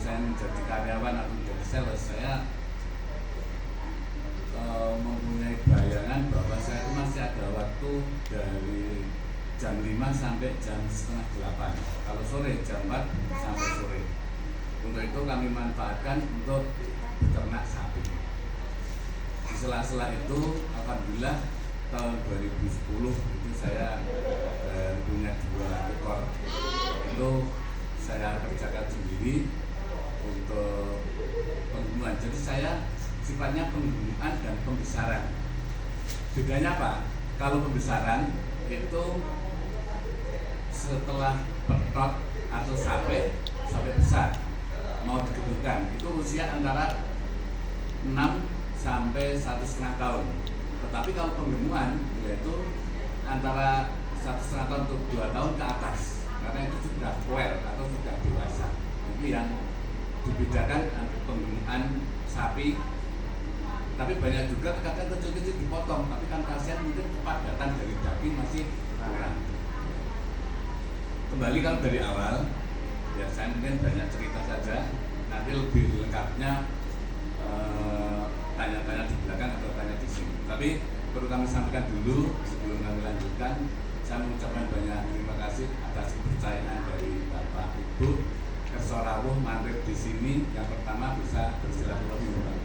saya menjadi karyawan atau menjadi sales, saya mempunyai bayangan bahwa saya itu masih ada waktu dari jam 5 sampai jam setengah 8. Kalau sore jam 4 sampai sore. Untuk itu kami manfaatkan untuk beternak sapi. Di sela-sela itu alhamdulillah tahun 2010 itu saya punya 2 ekor. Itu saya kerjakan sendiri untuk penggunaan. Jadi saya sifatnya penggunaan dan pembesaran. Bedanya apa? Kalau pembesaran itu setelah petot atau sampai besar mau digedurkan, itu usia antara 6 sampai 1,5 tahun. Tetapi kalau penggemukan yaitu antara 1,5 tahun untuk 2 tahun ke atas, karena itu sudah well atau sudah dewasa. Itu yang dibedakan penggemukan sapi. Tapi banyak juga kadang kecil-kecil dipotong, tapi kan kasihan mungkin kepadatan dari daging masih kurang. Kembali kalau dari awal, ya saya mungkin banyak cerita saja. Nanti lebih lengkapnya tanya-tanya di belakang atau tanya di sini. Tapi perlu kami sampaikan dulu sebelum kami lanjutkan. Saya mengucapkan banyak terima kasih atas kepercayaan dari Bapak Ibu kersa rawuh mampir di sini. Yang pertama bisa bersilaturahmi,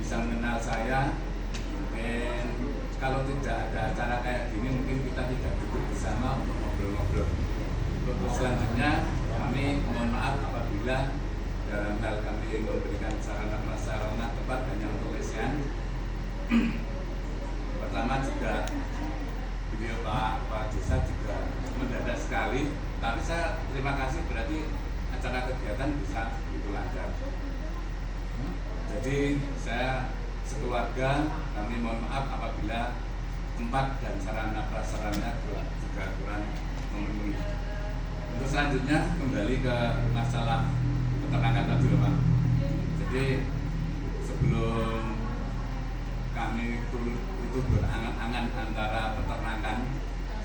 bisa mengenal saya. Mungkin kalau tidak ada acara kayak gini mungkin kita tidak duduk bersama untuk ngobrol-ngobrol. Untuk selanjutnya kami mohon maaf apabila dalam hal kami memberikan sarana prasarana tepat hanya untuk lesehan. Pertama juga beliau Pak Desa juga mendadak sekali, tapi saya terima kasih berarti acara kegiatan bisa begitu lancar. Jadi saya sekeluarga kami mohon maaf apabila tempat dan sarana prasarana juga kurang memenuhi. Untuk selanjutnya kembali ke masalah peternakan tadi, Pak. Jadi sebelum kami itu berangan-angan antara peternakan,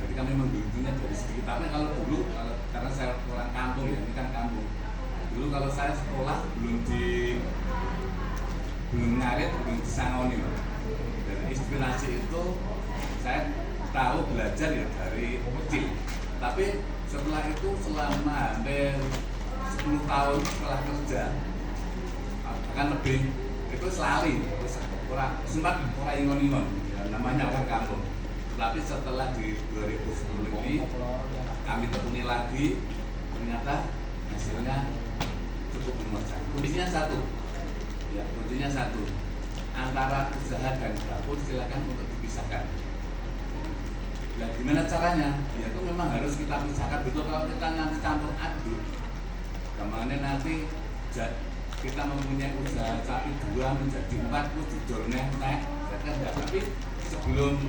jadi kami menggelutinya dari sekitarnya. Kalau dulu karena saya orang kampung ya, ini kan kampung. Dulu kalau saya sekolah belum ngarit, belum disangoni. Dari inspirasi itu saya tahu belajar ya dari kecil. Tapi setelah itu selama hampir 10 tahun setelah kerja, akan lebih itu selari, sempat orang ingon-ingon, ya, namanya orang kampung. Tapi setelah di 2010 ini kami tekuni lagi, ternyata hasilnya cukup memuaskan. Kuncinya satu, antara usaha dan dapur silakan untuk dipisahkan. Nah, gimana caranya? Ya itu memang harus kita pisahkan betul. Kalau kita nanti campur aduk, kemana nanti kita mempunyai usaha sapi 2 menjadi 4 didol nek. Tapi sebelum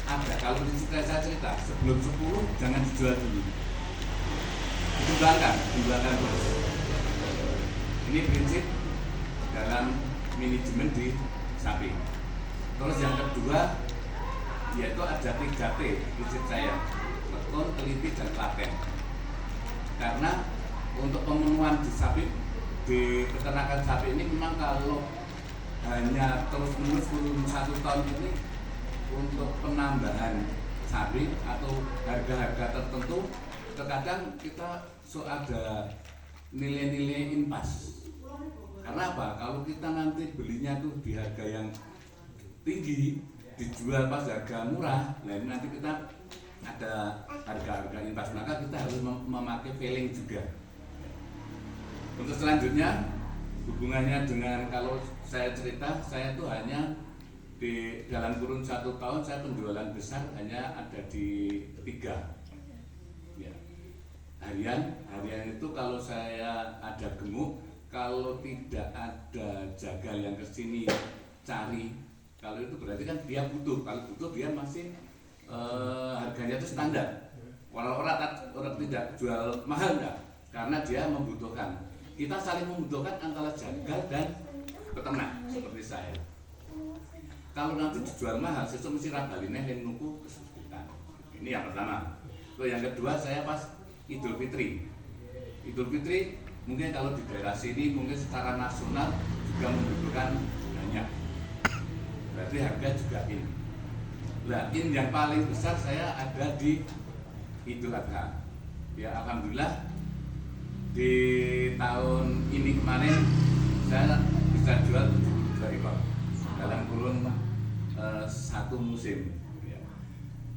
ada, kalau saya cerita sebelum 10 jangan dijual dulu. Dikembangkan terus. Ini prinsip dalam manajemen di sapi. Terus yang kedua yaitu ada 3T prinsip saya: tekun, teliti, dan telaten. Karena untuk pemenuhan di sapi, di peternakan sapi ini memang kalau hanya terus-menerus kurun 1 tahun ini untuk penambahan sapi atau harga-harga tertentu, terkadang kita ada nilai-nilai impas. Karena apa? Kalau kita nanti belinya tuh di harga yang tinggi, dijual pas harga murah, nah nanti kita ada harga-harga impas, maka kita harus memakai veiling juga. Untuk selanjutnya hubungannya dengan kalau saya cerita, saya tuh hanya di dalam kurun 1 tahun saya penjualan besar hanya ada di 3. Ya. Harian itu kalau saya ada gemuk, kalau tidak ada jagal yang kesini cari, kalau itu berarti kan dia butuh. Kalau butuh dia masih harganya itu standar. Walau orang tidak jual mahal enggak, karena dia membutuhkan. Kita saling membutuhkan antara jagal dan peternak seperti saya. Kalau nanti dijual mahal, sesuk mesti rabaline yang nuku kesulitan. Ini yang pertama. Yang kedua saya pas Idul Fitri mungkin kalau di daerah sini mungkin secara nasional juga membutuhkan banyak, berarti harga juga in. Nah, in yang paling besar saya ada di Idul Adha. Ya alhamdulillah di tahun ini kemarin saya bisa jual 72 ekor dalam kurun satu musim. Ya.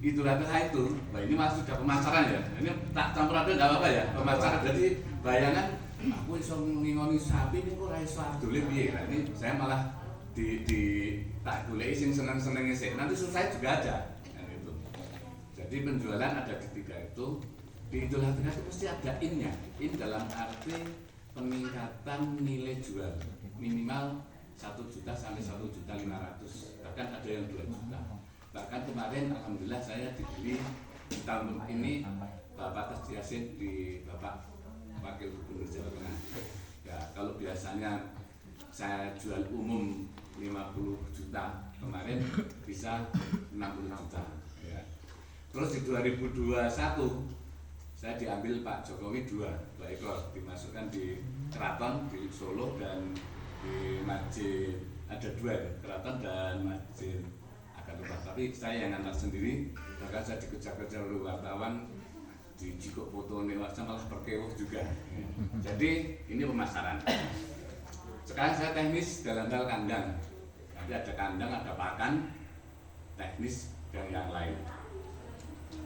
Idul Adha itu, nah ini masih sudah pemasaran ya. Ini tak campur aduk nggak apa-apa ya, pemasaran. Jadi bayangan aku iso ngingoni sapi ini kok ora iso adole piye. Nah, ini saya malah di tak goleki sing seneng-senenge sik. Nanti selesai juga ada. Nah, gitu. Jadi penjualan ada di tiga itu. Di Idul Adha itu pasti ada in-nya. In dalam arti peningkatan nilai jual minimal 1 juta sampai 1.500.000. Bahkan ada yang 2 juta. Bahkan kemarin alhamdulillah saya dibeli di tahun ini Bapak Tas Yasin di Bapak Wakil Gubernur Jawa Tengah. Ya, kalau biasanya saya jual umum 50 juta, kemarin bisa 60 juta ya. Terus di 2021 saya diambil Pak Jokowi 2 ekor, dimasukkan di keraton di Solo dan di masjid, ada 2 ya, keraton dan masjid agak lupa, tapi saya yang antar sendiri. Bahkan saya dikejar-kejar oleh wartawan, di jikok foto nih, malah perkewuh juga ya. Jadi ini pemasaran. Sekarang saya teknis dalam hal kandang. Nanti ada kandang, ada pakan, teknis dan yang lain.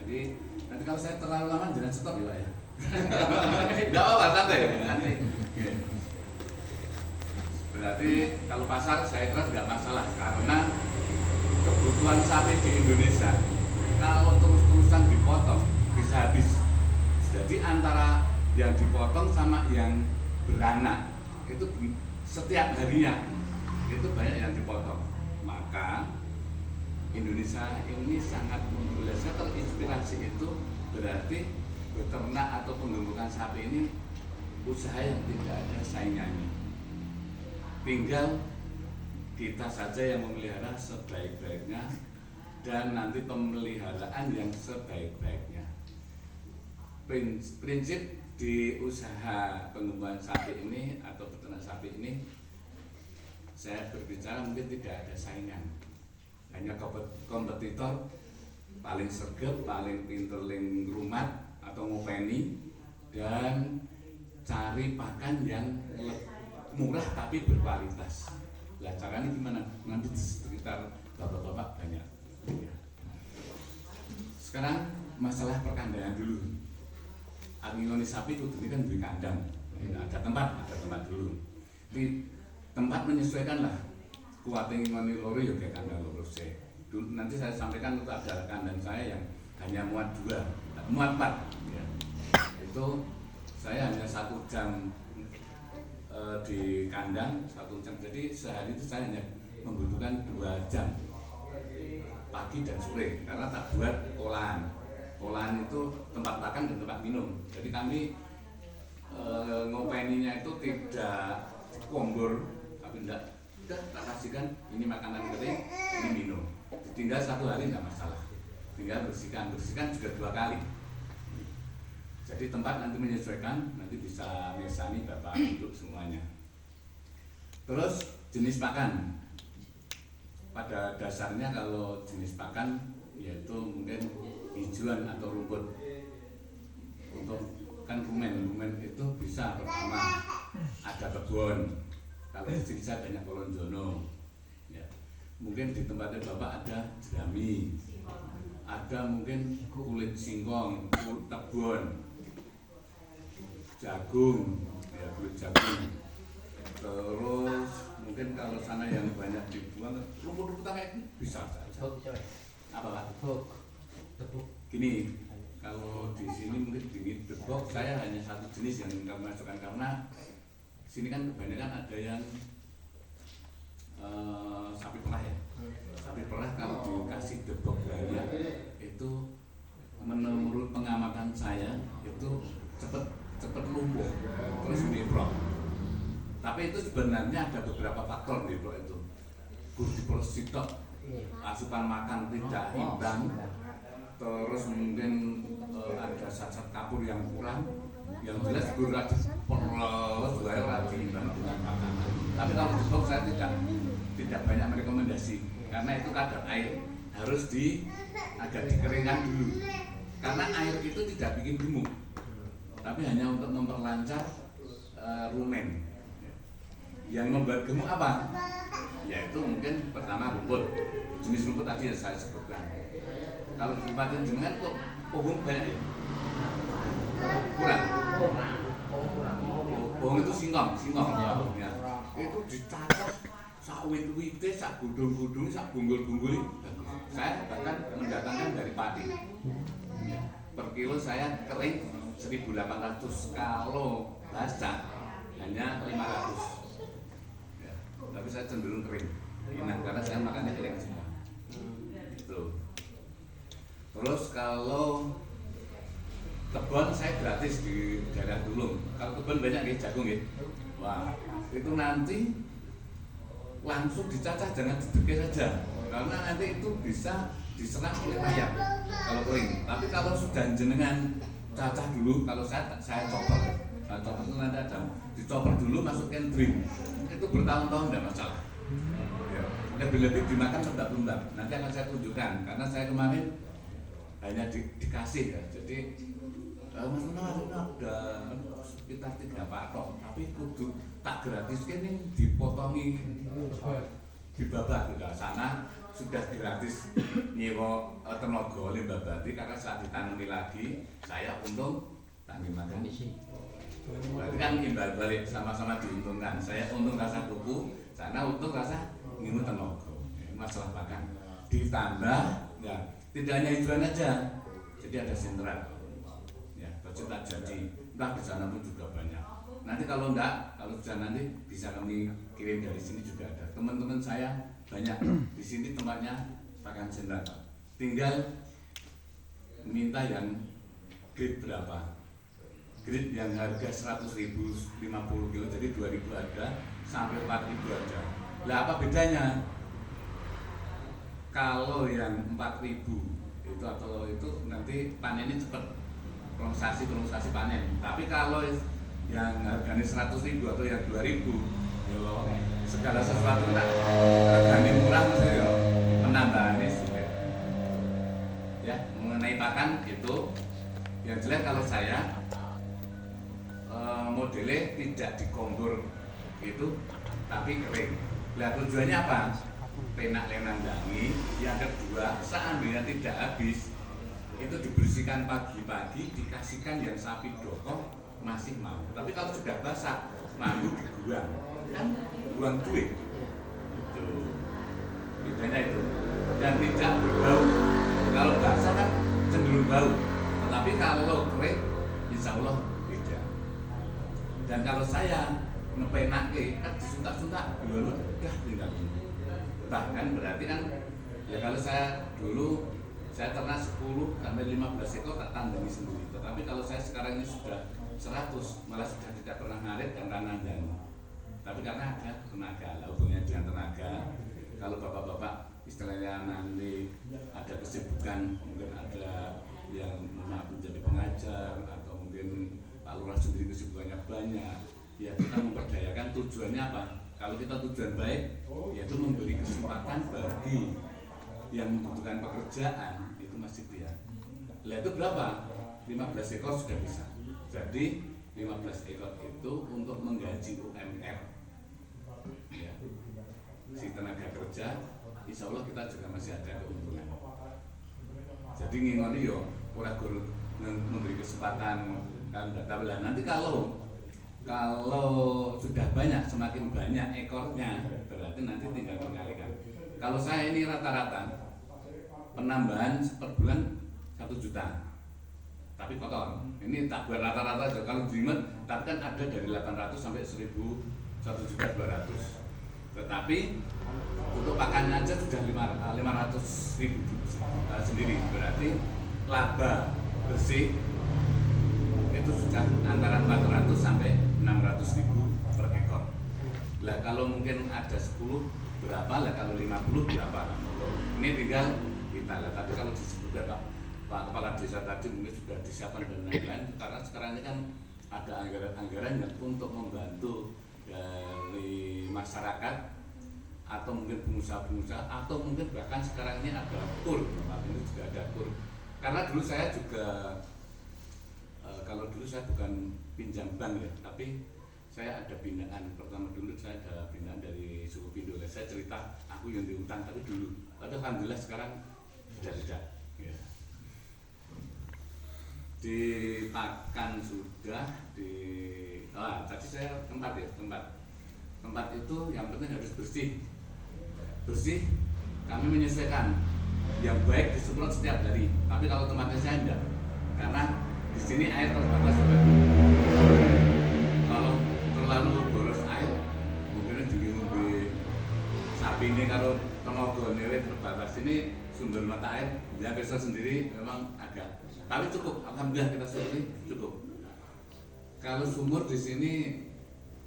Jadi nanti kalau saya terlalu lama jangan stop ya Pak ya. Enggak apa-apa, santai nanti. Berarti kalau pasar saya kira tidak masalah karena kebutuhan sapi di Indonesia kalau terus-terusan dipotong bisa habis. Jadi antara yang dipotong sama yang beranak itu setiap harinya itu banyak yang dipotong. Maka Indonesia ini sangat memulai, saya terinspirasi itu berarti beternak atau penggembukan sapi ini usaha yang tidak ada saingannya. Tinggal kita saja yang memelihara sebaik-baiknya dan nanti pemeliharaan yang sebaik-baiknya. Prinsip di usaha pengembangan sapi ini atau peternak sapi ini, saya berbicara mungkin tidak ada saingan. Hanya kompetitor paling sergap, paling pinter ling rumat atau ngopeni dan cari pakan yang murah tapi berkualitas. Lah caranya gimana? Nanti di sekitar bapak-bapak banyak. Sekarang masalah perkandangan dulu. Angingoni sapi itu kan di kandang. Ada tempat dulu. Di tempat menyesuaikan lah. Kuatnya ngoni loro ya kayak kandang loro sih. Nanti saya sampaikan untuk ada kandang saya yang hanya muat 2, muat 4 ya. Itu saya hanya 1 jam di kandang, 1 jam. Jadi sehari itu saya hanya membutuhkan 2 jam pagi dan sore karena tak buat olahan. Olahan itu tempat makan dan tempat minum. Jadi kami ngopeninya itu tidak kombur, tapi enggak. Udah tak kasihkan ini makanan kering, ini minum. Tinggal 1 hari nggak masalah. Tinggal bersihkan juga 2 kali. Jadi tempat nanti menyesuaikan, nanti bisa mesani bapak untuk semuanya. Terus jenis pakan. Pada dasarnya kalau jenis pakan yaitu mungkin hijauan atau rumput. Untuk kan rumen itu bisa pertama ada kebun. Kalau di sini saya banyak kolonjono, ya. Mungkin di tempatnya bapak ada jerami, ada mungkin kulit singkong, kulit kebun, jagung, ya kulit jagung. Terus mungkin kalau sana yang banyak dibuang rumput-rumput kayak ini bisa. Apa Pak? Tepuk. Gini, kalau di sini mungkin dingin tepuk, saya hanya 1 jenis yang kami masukkan karena sini kan kebanyakan ada yang sapi perah ya. Sapi perah kalau dikasih debok banyak itu menurut pengamatan saya itu cepet lumpuh terus ngeprok. Tapi itu sebenarnya ada beberapa faktor ngeprok itu. Kursi sitok, asupan makan tidak imbang, terus mungkin ada zat-zat kapur yang kurang, Yang jelas guru rajin perlu juga rajin banget dengan makanan. Tapi kalau di box saya tidak banyak merekomendasi karena itu kadar air harus agak dikeringkan dulu. Karena air itu tidak bikin gemuk, tapi hanya untuk memperlancar rumen. Yang membuat gemuk apa? Yaitu mungkin pertama rumput, jenis rumput tadi yang saya sebutkan. Kalau di tempat jenengan kok pohon banyak ya? Kurang. Pohon itu singkong ya. Itu dicacah sak wit-wite, sak gudung-gudung, sak bunggul-bunggul. Saya bahkan mendatangkan dari Pati. Per kilo saya kering 1.800, kalau basah hanya 500. Ya, tapi saya cenderung kering. Enak karena saya makannya kering semua. Itu. Terus kalau kebun saya gratis di daerah Tulung. Kalau kebun banyak nih jagung ya. Wah, itu nanti langsung dicacah, jangan dipikir saja. Karena nanti itu bisa diserang oleh rayap kalau kering. Tapi kalau sudah jenengan cacah dulu, kalau saya chopper. Saya chopper itu nanti ada dichopper dulu, masukin drink. Itu bertahun-tahun tidak masalah. Ya, lebih-lebih dimakan sebentar. Nanti akan saya tunjukkan karena saya kemarin hanya dikasih ya. Jadi Mas Nuna udah sekitar 3 patok, tapi kudu tak gratis ini dipotongi di babak ke sana sudah gratis nyewa tenaga limbah bati karena saat ditanami lagi saya untung tani makan di sini. Berarti kan imbal balik sama-sama diuntungkan. Saya untung rasa kuku, sana untung rasa ngimu tenaga. Masalah pakan ditambah ya tidak hanya hijauan aja, jadi ada sentral. Kita janji, entah di sana pun juga banyak. Nanti kalau enggak, kalau sudah nanti bisa kami kirim dari sini juga ada. Teman-teman saya banyak di sini tempatnya pakan sentral. Tinggal minta yang grade berapa. Grade yang harga 100.000 50 kilo, jadi 2.000 ada sampai 4.000 ada. Lah apa bedanya? Kalau yang 4.000 itu atau itu nanti panennya cepat. Proses panen. Tapi kalau yang harganya 100.000 atau yang 2.000, yo segala sesuatu tak harganya murah saya penambahannya sudah. Ya, mengenai pakan itu yang jelas kalau saya modelnya tidak dikombur itu tapi kering. Lah tujuannya apa? Penak lenandangi. Yang kedua, seandainya tidak habis itu dibersihkan pagi-pagi, dikasihkan yang sapi dokong masih mau. Tapi kalau sudah basah, mandu dibuang, kan buang duit. Itu bedanya itu. Dan tidak berbau. Kalau basah kan cenderung bau. Tetapi kalau kering, insya Allah tidak. Dan kalau saya ngepenake, kan disuntak-suntak, udah tinggal. Bahkan berarti kan, ya kalau saya dulu saya ternak 10 sampai 15 ekor tak tandangi sendiri. Tetapi kalau saya sekarang ini sudah 100, malah sudah tidak pernah ngarit dan nandang. Tapi karena ada tenaga, hubungannya dengan tenaga. Kalau bapak-bapak istilahnya nanti ada kesibukan, mungkin ada yang menjadi pengajar atau mungkin Pak Lurah sendiri kesibukannya banyak, ya kita memperdayakan. Tujuannya apa? Kalau kita tujuan baik, yaitu memberi kesempatan bagi yang membutuhkan pekerjaan itu masih dia. Lah itu berapa? 15 ekor sudah bisa. Jadi 15 ekor itu untuk menggaji UMR. Ya. Si tenaga kerja, insya Allah kita juga masih ada keuntungan. Jadi ngingoni yo, ora guru memberi kesempatan kan lah. Nanti kalau sudah banyak, semakin banyak ekornya, berarti nanti tinggal mengalikan. Kalau saya ini rata-rata penambahan per bulan 1 juta, tapi kotor. Ini tak buat rata-rata aja. Kalau jelimet, tapi kan ada dari 800 sampai 1.200. Tetapi untuk pakannya aja sudah 500.000 sendiri. Berarti laba bersih itu sudah antara 400 sampai 600.000 per ekor. Lah kalau mungkin ada 10 berapa lah, kalau 50 berapa. Ini tinggal kita lah. Tapi kalau disebutkan Pak Kepala Desa tadi mungkin sudah disiapkan dan lain-lain, karena sekarang ini kan ada anggaran-anggaran yang untuk membantu dari masyarakat atau mungkin pengusaha-pengusaha atau mungkin bahkan sekarang ini ada kur, ini juga ada kur. Karena dulu saya juga kalau dulu saya bukan pinjam bank ya, tapi saya ada binaan. Pertama dulu saya ada binaan dari suku Pindo. Saya cerita aku yang diutang tapi dulu. Tapi alhamdulillah sekarang sudah tidak. Ya. Dipakan sudah tadi saya tempat itu yang penting harus bersih kami menyesuaikan yang baik disemprot setiap hari, tapi kalau tempatnya saya enggak, karena di sini air terbatas. Kalau terlalu boros air mungkin ngombe sapi ini kalau tenaga nilai terbatas, ini sumber mata air dia bisa sendiri memang agak, tapi cukup, alhamdulillah kita syukuri cukup. Kalau sumur di sini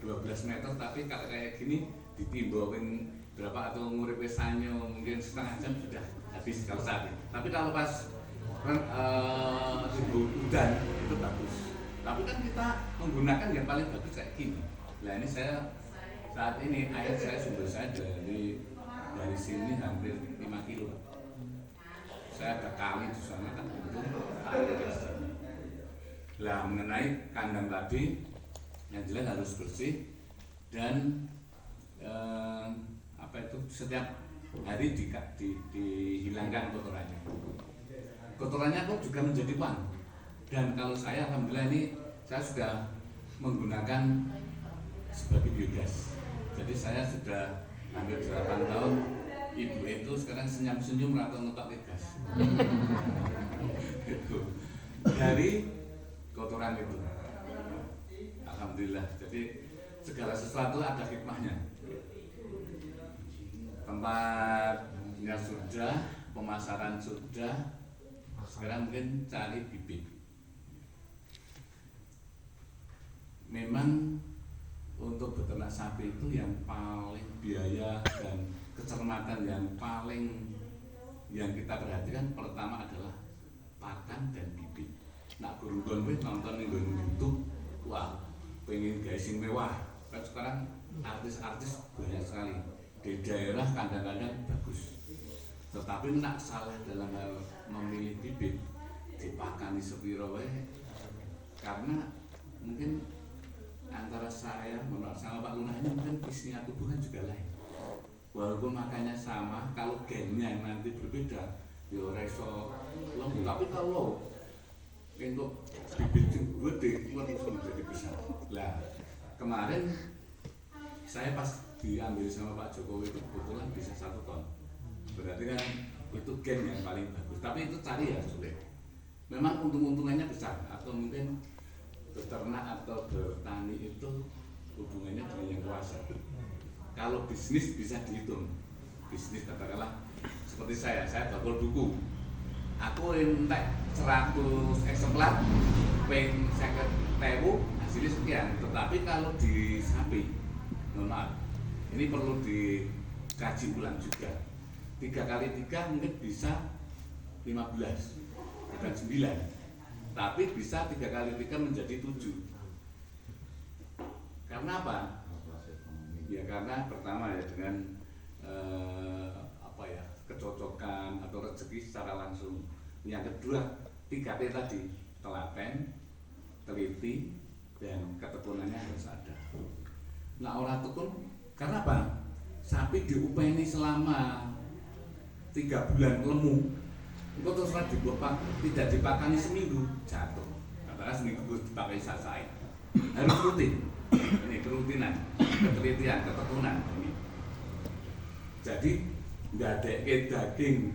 12 meter, tapi kalau kayak gini ditimbangin berapa atau ngurip sanyo mungkin setengah jam sudah habis kalau saat ini. Tapi kalau pas hujan itu bagus. Tapi kan kita menggunakan yang paling bagus kayak gini. Nah ini saya saat ini air saya sumber saya dari sini hampir 5 kilo. Saya ada kali di sana kan untuk air di sini. Nah mengenai kandang tadi yang jelas harus bersih dan setiap hari dihilangkan kotorannya. Kotorannya kok juga menjadi uang. Dan kalau saya alhamdulillah ini saya sudah menggunakan sebagai biogas. Jadi saya sudah hampir 8 tahun, ibu itu sekarang senyum-senyum atau ngetok gas. Dari kotoran itu. Alhamdulillah. Jadi segala sesuatu ada hikmahnya. Tempatnya sudah, pemasaran sudah, sekarang mungkin cari bibit. Memang untuk beternak sapi itu yang paling biaya dan kecermatan yang paling yang kita perhatikan pertama adalah pakan dan bibit. Nak gurung-gurung nonton di YouTube, wah pengen guys yang mewah. Kan sekarang artis-artis banyak sekali. Di daerah kadang-kadang bagus, tetapi nak salah dalam hal memilih bibit dipakani sepiro wae, karena mungkin antara saya menurut sama Pak Lurah ini mungkin isinya tubuhan juga lain, walaupun makannya sama, kalau gennya nanti berbeda ya ora iso lemu. Tapi kalau untuk bibit gede itu menjadi besar. Lah kemarin saya pas diambil sama Pak Jokowi itu kebetulan bisa 1 ton. Berarti kan itu gen yang paling bagus. Tapi itu cari ya sulit. Memang untung-untungannya besar, atau mungkin beternak atau bertani itu hubungannya dengan yang kuasa. Kalau bisnis bisa dihitung. Bisnis katakanlah seperti saya bakul duku. Aku entek 100 eksemplar, peng 50.000 hasilnya sekian. Tetapi kalau di sapi, mohon maaf, ini perlu dikaji ulang juga. 3 kali 3 mungkin bisa 15, bukan 9. Tapi bisa 3 kali 3 menjadi 7. Karena apa? Ya karena pertama ya dengan kecocokan atau rezeki secara langsung. Yang kedua 3T tadi, telaten, teliti, dan ketekunannya harus ada. Nah orang tekun karena apa? Sapi diupeni selama 3 bulan lemu, itu terus tidak dipakani seminggu jatuh. Karena seminggu dipakai sasai. Harus rutin. Ini kerutinan, ketelitian, ketekunan ini. Jadi nggak ada daging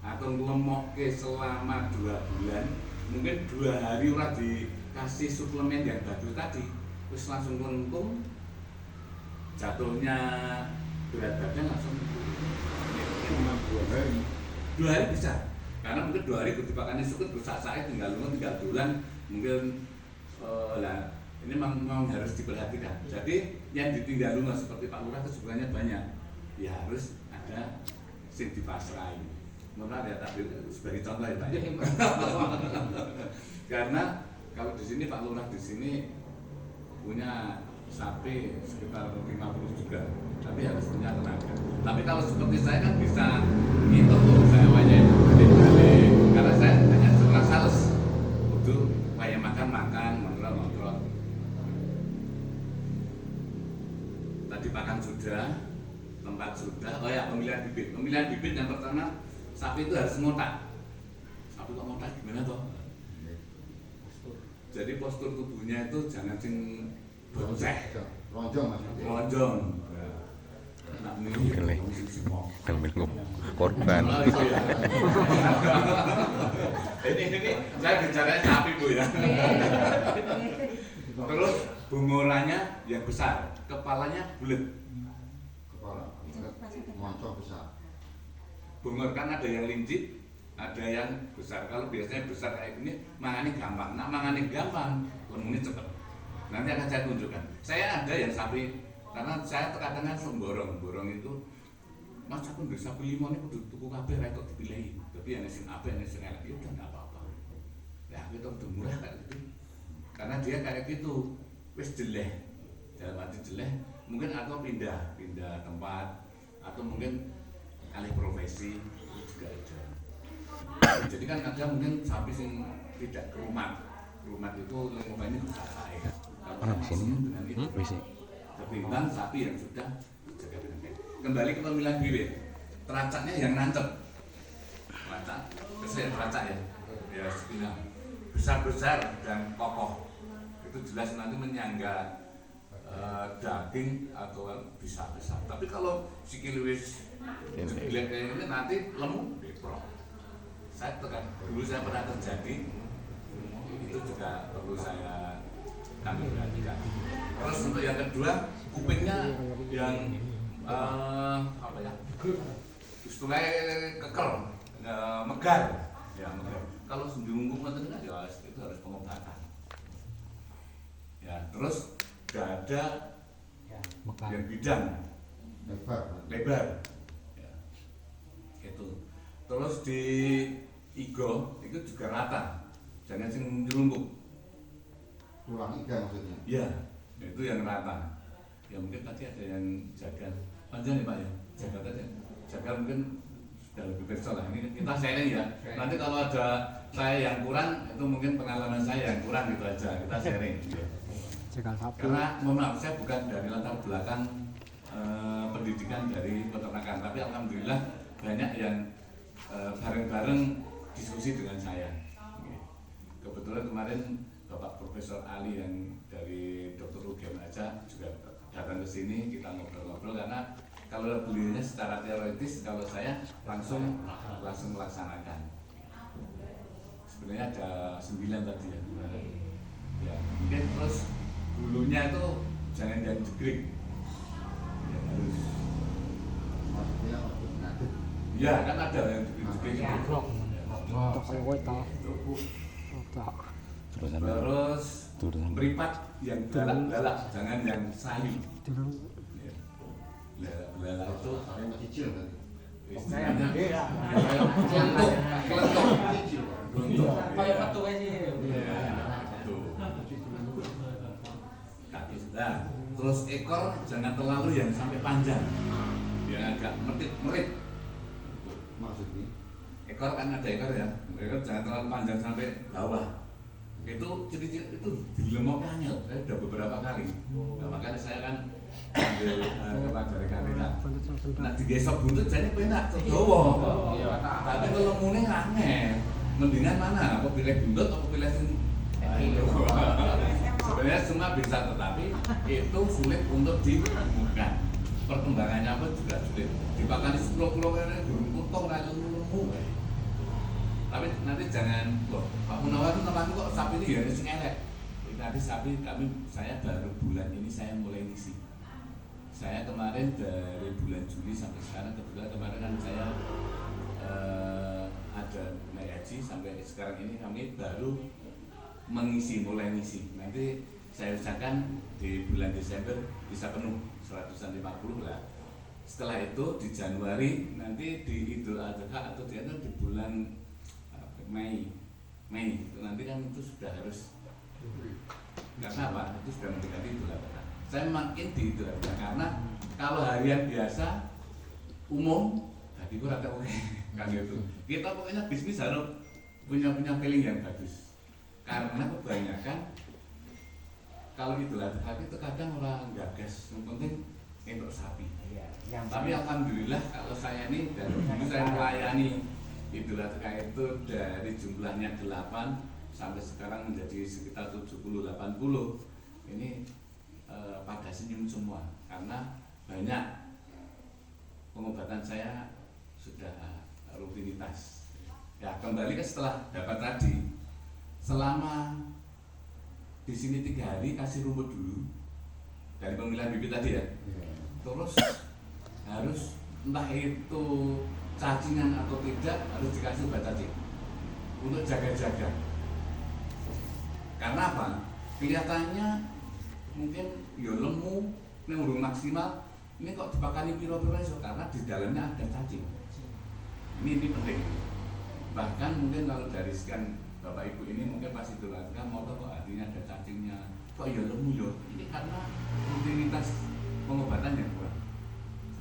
atau ngelemokke selama 2 bulan, mungkin 2 hari ora dikasih suplemen yang bagus tadi, terus langsung lengkung, jatuhnya berat badan langsung turun. 2 hari. 2 hari bisa, karena mungkin 2 hari dipakani sukut besak-sak tinggal bulan, mungkin lah ini memang harus diperhatikan. Jadi yang ditinggal rumah seperti Pak Lurah kesulitannya banyak, ya harus ada sing dipasrai. Menurut ya tapi sebagai contoh ya Pak. Karena kalau di sini Pak Lurah di sini punya sapi sekitar 50 juga, tapi harus punya tenaga. Tapi kalau seperti saya kan bisa ngitung tuh, saya wajah karena saya hanya seorang sales, butuh wajah makan, ngobrol. Tadi pakan sudah, tempat sudah. Oh ya, pemilihan bibit yang pertama, sapi itu harus ngotak. Sapi kok ngotak gimana toh? Jadi postur tubuhnya itu jangan sing boceh, lonjong. Nak minum korban. Ini saya bicara sapi Bu ya. Terus bungorannya yang besar, kepalanya bulat. Moncong besar. Bungor kan ada yang lincip, ada yang besar. Kalau biasanya besar kayak gini, mangane gampang. Nah, mangane gampang, lemune cepet. Nanti akan saya tunjukkan. Saya ada yang sapi, karena saya kadang-kadang borong itu. Mas aku udah sapi 5 ini kudu tuku kabeh ra kok dipilih. Tapi yang sing apik, yang sing elek itu udah enggak apa-apa. Ya kita udah murah kayak gitu. Karena dia kayak gitu, wis jeleh. Dalam arti jeleh, mungkin atau pindah tempat atau mungkin alih profesi itu juga ada. Jadi kan ada mungkin sapi yang tidak ke rumah itu lingkungan ini besar saya Orang di sini dengan itu bisa. ketimbang sapi yang sudah jaga dengan baik. Kembali ke pemilihan bibit, teracaknya yang nancep, teracak ya sekitar besar dan kokoh, itu jelas nanti menyangga daging atau bisa. Tapi kalau sikil wis dilihat kayak ini nanti lemu deprok. Saya tekan dulu, saya pernah terjadi, itu juga perlu saya kami perhatikan. Terus untuk yang kedua, kupingnya yang apa ya, istilahnya kekel, megar. Ya, megar. Kalau sembungkung ya itu harus pengobatan. Ya, terus dada yang bidang lebar. Ya, itu. Terus di igo itu juga rata, jangan sing nyelungkup. Tulang iga maksudnya? Iya, itu yang rata. Ya mungkin tadi ada yang jaga panjang nih Pak ya, jaga mungkin sudah lebih besar lah. Ini kita sharing ya. Nanti kalau ada saya yang kurang, itu mungkin pengalaman saya yang kurang gitu aja, kita sharing. Ya. Karena mohon maaf, saya bukan dari latar belakang pendidikan dari peternakan, tapi alhamdulillah banyak yang bareng-bareng diskusi dengan saya. Kebetulan kemarin Bapak Profesor Ali yang dari Dr. UGM aja juga datang ke sini, kita ngobrol-ngobrol, karena kalau beliaunya secara teoritis, kalau saya langsung melaksanakan. Sebenarnya ada 9 tadi ya. Ya, mungkin terus bulunya itu jangan yang jegrek. Ya, harus. Maksudnya ngadet. Ya, kan ada yang jegrek. Terus beripat yang galak-galak, jangan yang sayu. Ya, galak itu Saya masih kecil tadi. istilahnya kelentuk. Kayak petu aja. Kaki sudah. Terus ekor jangan terlalu yang sampai panjang, yang agak merit. Maksudnya? Ekor kan ada ekor ya, ekor jangan terlalu panjang sampai bawah. Itu ciri-ciri itu dilemoknya angel, saya udah beberapa kali. Nah, makanya saya kan ambil dari KPK. Nah, digesok buntut jadi penak, terbawa. Tapi kalau mune aneh, mendingan mana? Apa pilih buntut atau pilih sing? Sebenarnya semua bisa, tetapi itu sulit untuk ditemukan. Perkembangannya apa juga sulit. Dipakan di 10 kan burung potong rayu lemu. Tapi nanti jangan, loh, Pak Munawar itu tempatku kok sapi ini ya sing elek. Nanti sapi saya baru bulan ini saya mulai ngisi. Saya kemarin dari bulan Juli sampai sekarang, kebetulan kemarin kan saya ada naik haji, sampai sekarang ini kami baru mulai ngisi. Nanti saya usahakan di bulan Desember bisa penuh 150 lah. Setelah itu di Januari, nanti di Idul Adha atau di bulan Mei itu nanti kan itu sudah harus Karena apa? Itu sudah mendekati Idul Adha. Saya makin di Idul Adha karena kalau harian biasa umum tadi gue rata oke kan gitu. Kita pokoknya bisnis harus punya feeling yang bagus. Karena kebanyakan kalau Idul Adha itu kadang orang gagas, yang penting untuk sapi. Tapi alhamdulillah kalau saya ini dari dulu saya melayani Idul Adha itu dari jumlahnya 8 sampai sekarang menjadi sekitar 70-80. Ini pada senyum semua karena banyak pengobatan saya sudah rutinitas. Ya kembali ke setelah dapat tadi, selama di sini 3 hari kasih rumput dulu dari pemilihan bibit tadi ya. Terus harus entah itu cacingan atau tidak harus dikasih obat cacing untuk jaga-jaga. Karena apa? Kelihatannya mungkin ya lemu, ini urung maksimal. Ini kok dipakani piro-piro iso karena di dalamnya ada cacing. Ini penting. Bahkan mungkin kalau dari sekian Bapak Ibu ini mungkin pas itu kan mau kok artinya ada cacingnya. Kok ya lemu ya? Ini karena rutinitas pengobatan yang kurang.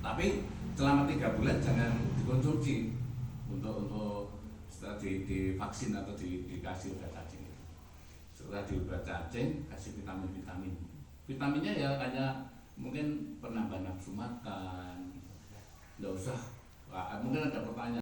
Tapi selama 3 bulan jangan dikonsumsi untuk setelah divaksin atau dikasih obat cacing. Setelah diobat cacing kasih vitamin. Vitaminnya ya hanya mungkin penambah nafsu makan. Nggak usah. Mungkin ada pertanyaan.